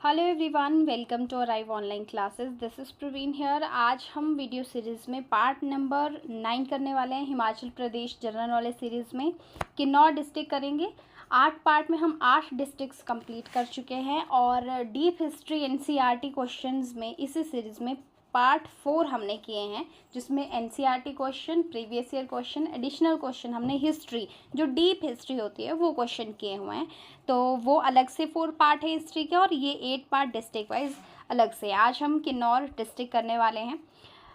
Hello everyone, welcome to Arrive Online Classes. This is Praveen here. आज हम video series में part number 9 करने वाले हैं। Himachal Pradesh general knowledge series में किन्नौर डिस्ट्रिक्ट करेंगे। 8 पार्ट में हम 8 डिस्ट्रिक्ट्स कंप्लीट कर चुके हैं और डीप हिस्ट्री एनसीईआरटी क्वेश्चंस में इसी सीरीज़ में पार्ट 4 हमने किए हैं, जिसमें NCERT question, previous year question, additional question हमने हिस्ट्री, जो डीप हिस्ट्री होती है वो क्वेश्चन किए हुए हैं। तो वो अलग से 4 पार्ट है हिस्ट्री के और ये 8 पार्ट डिस्ट्रिक्ट वाइज अलग से। आज हम किन्नौर डिस्ट्रिक्ट करने वाले हैं।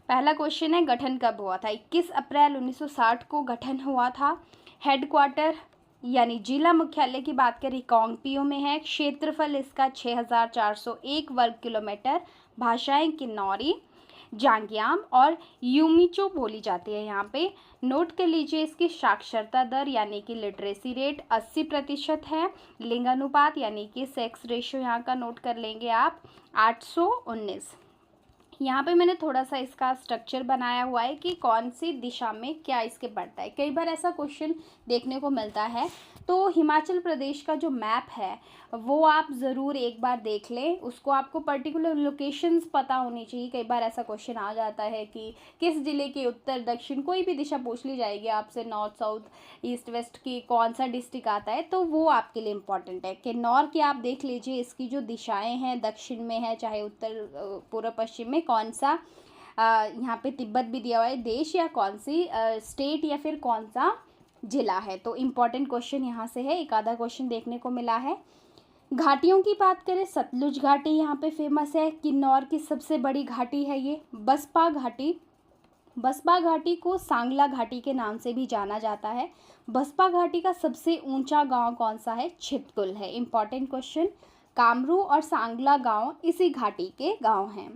पहला क्वेश्चन है, गठन कब हुआ था? 21 अप्रैल 1960 को गठन हुआ था। हेडक्वार्टर यानी जिला मुख्यालय की बात करें रिकांगपिओ में है। क्षेत्रफल इसका 6401 वर्ग किलोमीटर। भाषाएं किन्नौरी, जांगियाम और यूमिचो बोली जाती है यहाँ पे। नोट कर लीजिए इसकी साक्षरता दर यानी कि लिटरेसी रेट 80% है। लिंगानुपात यानी कि सेक्स रेशियो यहाँ का नोट कर लेंगे आप 819। यहाँ पे मैंने थोड़ा सा इसका स्ट्रक्चर बनाया हुआ है कि कौन सी दिशा में क्या इसके बढ़ता है। कई बार ऐसा क्वेश्चन देखने को मिलता है। तो हिमाचल प्रदेश का जो मैप है वो आप ज़रूर एक बार देख लें। उसको आपको पर्टिकुलर लोकेशंस पता होनी चाहिए। कई बार ऐसा क्वेश्चन आ जाता है कि किस ज़िले के उत्तर दक्षिण कोई भी दिशा पूछ ली जाएगी आपसे, नॉर्थ साउथ ईस्ट वेस्ट की कौन सा डिस्ट्रिक्ट आता है, तो वो आपके लिए इम्पॉर्टेंट है। किन्नौर की आप देख लीजिए, इसकी जो दिशाएँ हैं दक्षिण में है चाहे उत्तर पूर्व पश्चिम में, कौन सा यहाँ पे तिब्बत भी दिया हुआ है देश, या कौन सी स्टेट या फिर कौन सा जिला है। तो इम्पॉर्टेंट क्वेश्चन यहाँ से है। एक आधा क्वेश्चन देखने को मिला है। घाटियों की बात करें, सतलुज घाटी यहाँ पे फेमस है। किन्नौर की सबसे बड़ी घाटी है ये बसपा घाटी। बसपा घाटी को सांगला घाटी के नाम से भी जाना जाता है। बसपा घाटी का सबसे ऊंचा गांव कौन सा है? छितकुल है। Important question. कामरू और सांगला गांव इसी घाटी के गांव हैं।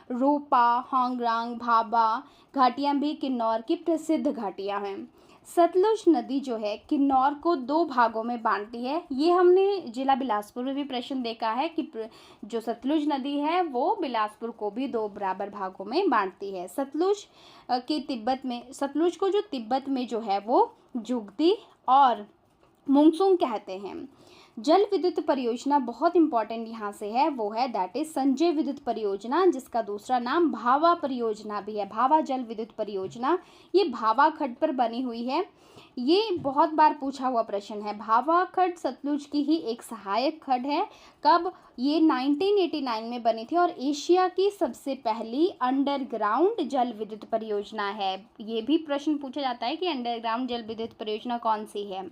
रोपा, होंगरांग, भाबा घाटियां भी किन्नौर की प्रसिद्ध घाटियां हैं। सतलुज नदी जो है किन्नौर को 2 भागों में बांटती है। ये हमने जिला बिलासपुर में भी प्रश्न देखा है कि जो सतलुज नदी है वो बिलासपुर को भी 2 बराबर भागों में बांटती है। सतलुज के तिब्बत में, सतलुज को जो तिब्बत में जो है वो जुगती और मुंगसुंग कहते हैं। जल विद्युत परियोजना बहुत इंपॉर्टेंट यहाँ से है, वो है दैट इज संजय विद्युत परियोजना, जिसका दूसरा नाम भावा परियोजना भी है। भावा जल विद्युत परियोजना ये भावा खड्ड पर बनी हुई है। ये बहुत बार पूछा हुआ प्रश्न है। भावा खड्ड सतलुज की ही एक सहायक खड्ड है। कब? ये 1989 में बनी थी और एशिया की सबसे पहली अंडरग्राउंड जल विद्युत परियोजना है। ये भी प्रश्न पूछा जाता है कि अंडरग्राउंड जल विद्युत परियोजना कौन सी है।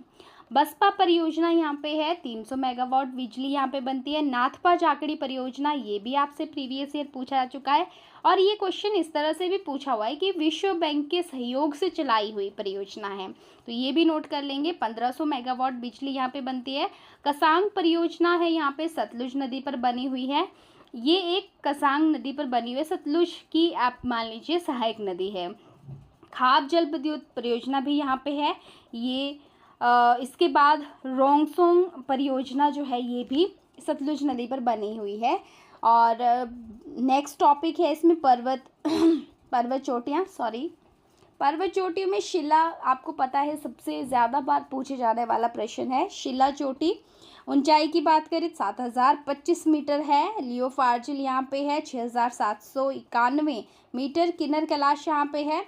बसपा परियोजना यहाँ पे है, 300 मेगावाट बिजली यहाँ पे बनती है। नाथपा जाखड़ी परियोजना, ये भी आपसे प्रीवियस ईयर पूछा जा चुका है। और ये क्वेश्चन इस तरह से भी पूछा हुआ है कि विश्व बैंक के सहयोग से चलाई हुई परियोजना है, तो ये भी नोट कर लेंगे। 1500 मेगावाट बिजली यहाँ पे बनती है। कसांग परियोजना है यहाँ पे, सतलुज नदी पर बनी हुई है। ये एक कसांग नदी पर बनी हुई है, सतलुज की आप मान लीजिए सहायक नदी है। खाप जल विद्युत परियोजना भी यहाँ पे है। ये इसके बाद रोंगसोंग परियोजना जो है ये भी सतलुज नदी पर बनी हुई है। और नेक्स्ट टॉपिक है इसमें पर्वत पर्वत चोटियों में शिला, आपको पता है सबसे ज़्यादा बार पूछे जाने वाला प्रश्न है शिला चोटी। ऊंचाई की बात करें 7025 मीटर है। लियोफार्जिल यहाँ पे है 6791 मीटर। किन्नर कैलाश यहाँ पे है,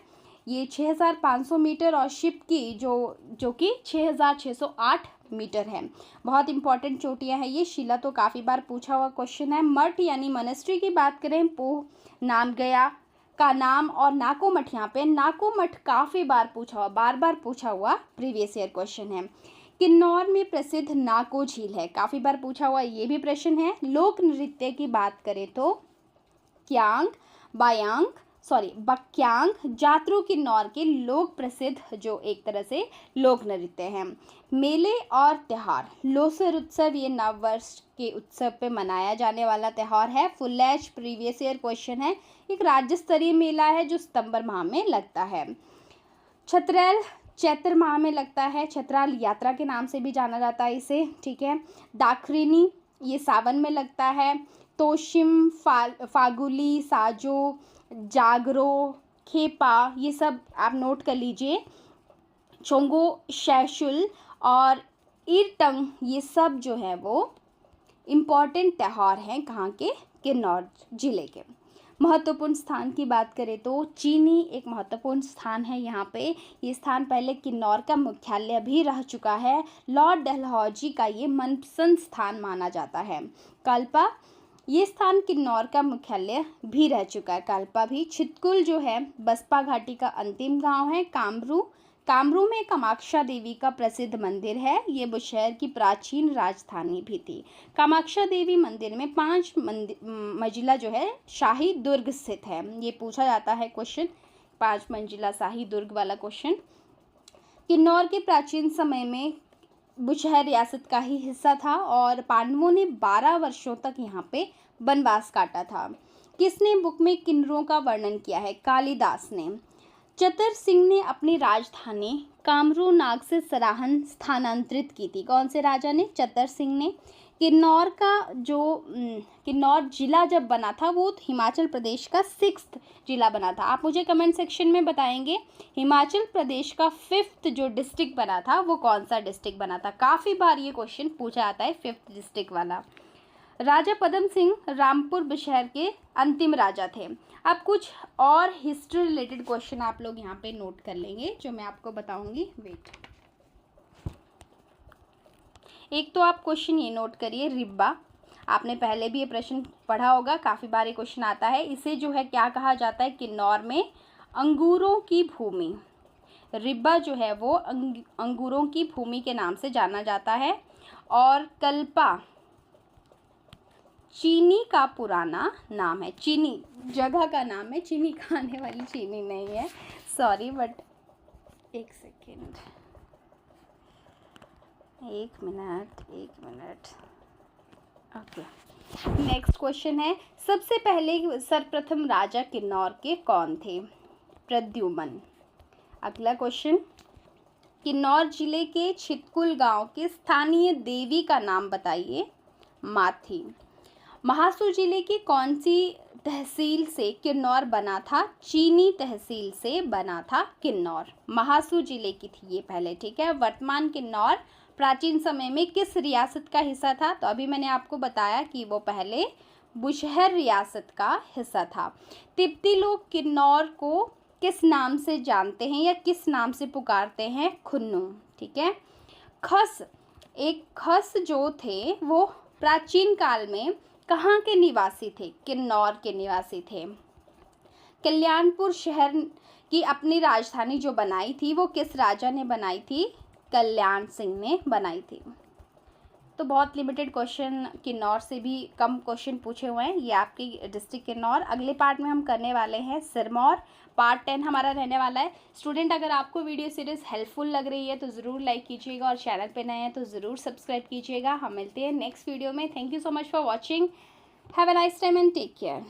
ये 6500 मीटर। और शिप की जो कि 6608 मीटर है। बहुत इंपॉर्टेंट चोटियां हैं ये। शिला तो काफ़ी बार पूछा हुआ क्वेश्चन है। मठ यानी मॉनेस्ट्री की बात करें, पोह नाम गया का नाम, और नाको मठ यहाँ पे, नाको मठ काफ़ी बार पूछा हुआ प्रीवियस ईयर क्वेश्चन है। किन्नौर में प्रसिद्ध नाको झील है, काफ़ी बार पूछा हुआ ये भी प्रश्न है। लोक नृत्य की बात करें तो बक्यांग जातरू किन्नौर के लोक प्रसिद्ध जो एक तरह से लोक नृत्य हैं। मेले और त्यौहार, लोसर उत्सव ये नव वर्ष के उत्सव पे मनाया जाने वाला त्यौहार है। फुलेज प्रीवियस ईयर क्वेश्चन है। एक राज्य स्तरीय मेला है जो सितंबर माह में लगता है। छतरैल चैत्र माह में लगता है। छतराल यात्रा के नाम से भी जाना जाता है इसे, ठीक है। दाखरिनी ये सावन में लगता है। तोशिम, फागुली, साजो, जागरो, खेपा ये सब आप नोट कर लीजिए। चोंगो, शैशुल और ईरटंग ये सब जो है वो इम्पॉर्टेंट त्यौहार हैं कहाँ के, किन्नौर जिले के। महत्वपूर्ण स्थान की बात करें तो चीनी एक महत्वपूर्ण स्थान है यहाँ पे। ये स्थान पहले किन्नौर का मुख्यालय भी रह चुका है। लॉर्ड डलहौजी का ये मनपसंद स्थान माना जाता है। कल्पा, ये स्थान किन्नौर का मुख्यालय भी रह चुका है, कल्पा भी। छितकुल जो है बसपा घाटी का अंतिम गांव है। कामरू में कामाक्षा देवी का प्रसिद्ध मंदिर है। ये बुशहर की प्राचीन राजधानी भी थी। कामाक्षा देवी मंदिर में 5 मंजिला जो है शाही दुर्ग स्थित है। ये पूछा जाता है क्वेश्चन, 5 मंजिला शाही दुर्ग वाला क्वेश्चन। किन्नौर के प्राचीन समय में बुशहर रियासत का ही हिस्सा था और पांडवों ने 12 वर्षों तक यहाँ पे वनवास काटा था। किसने बुक में किन्नरों का वर्णन किया है? कालिदास ने। चतर सिंह ने अपनी राजधानी कामरू नाग से सराहन स्थानांतरित की थी। कौन से राजा ने? चतर सिंह ने। किन्नौर जिला जब बना था वो हिमाचल प्रदेश का 6th जिला बना था। आप मुझे कमेंट सेक्शन में बताएंगे हिमाचल प्रदेश का 5th जो डिस्ट्रिक्ट बना था वो कौन सा डिस्ट्रिक्ट बना था। काफ़ी बार ये क्वेश्चन पूछा जाता है 5th डिस्ट्रिक्ट वाला। राजा पदम सिंह रामपुर बुशहर के अंतिम राजा थे। अब कुछ और हिस्ट्री रिलेटेड क्वेश्चन आप लोग यहाँ पे नोट कर लेंगे जो मैं आपको बताऊंगी। वेट, एक तो आप क्वेश्चन ये नोट करिए, रिब्बा। आपने पहले भी ये प्रश्न पढ़ा होगा, काफ़ी बार ये क्वेश्चन आता है। इसे जो है क्या कहा जाता है? किन्नौर में अंगूरों की भूमि। रिब्बा जो है वो अंगूरों की भूमि के नाम से जाना जाता है। और कल्पा चीनी का पुराना नाम है। चीनी जगह का नाम है, चीनी खाने वाली चीनी नहीं है, सॉरी, बट एक सेकेंड, एक मिनट। ओके, नेक्स्ट क्वेश्चन है, सबसे पहले सर्वप्रथम राजा किन्नौर के कौन थे? प्रद्युमन। अगला क्वेश्चन, किन्नौर जिले के छितकुल गांव के स्थानीय देवी का नाम बताइए। माथी। महासू जिले की कौन सी तहसील से किन्नौर बना था? चीनी तहसील से बना था किन्नौर। महासू जिले की थी ये पहले, ठीक है। वर्तमान किन्नौर प्राचीन समय में किस रियासत का हिस्सा था? तो अभी मैंने आपको बताया कि वो पहले बुशहर रियासत का हिस्सा था। तिब्बती लोग किन्नौर को किस नाम से जानते हैं या किस नाम से पुकारते हैं? खुन्नू, ठीक है। खस जो थे वो प्राचीन काल में कहाँ के निवासी थे? किन्नौर के निवासी थे। कल्याणपुर शहर की अपनी राजधानी जो बनाई थी वो किस राजा ने बनाई थी? कल्याण सिंह ने बनाई थी। तो बहुत लिमिटेड क्वेश्चन, किन्नौर से भी कम क्वेश्चन पूछे हुए हैं। ये आपकी डिस्ट्रिक्ट किन्नौर। अगले पार्ट में हम करने वाले हैं सिरमौर। पार्ट 10 हमारा रहने वाला है। स्टूडेंट, अगर आपको वीडियो सीरीज़ हेल्पफुल लग रही है तो ज़रूर लाइक कीजिएगा और चैनल पे नए हैं तो ज़रूर सब्सक्राइब कीजिएगा। हम मिलते हैं नेक्स्ट वीडियो में। Thank you so much for watching. Have a nice time and take care.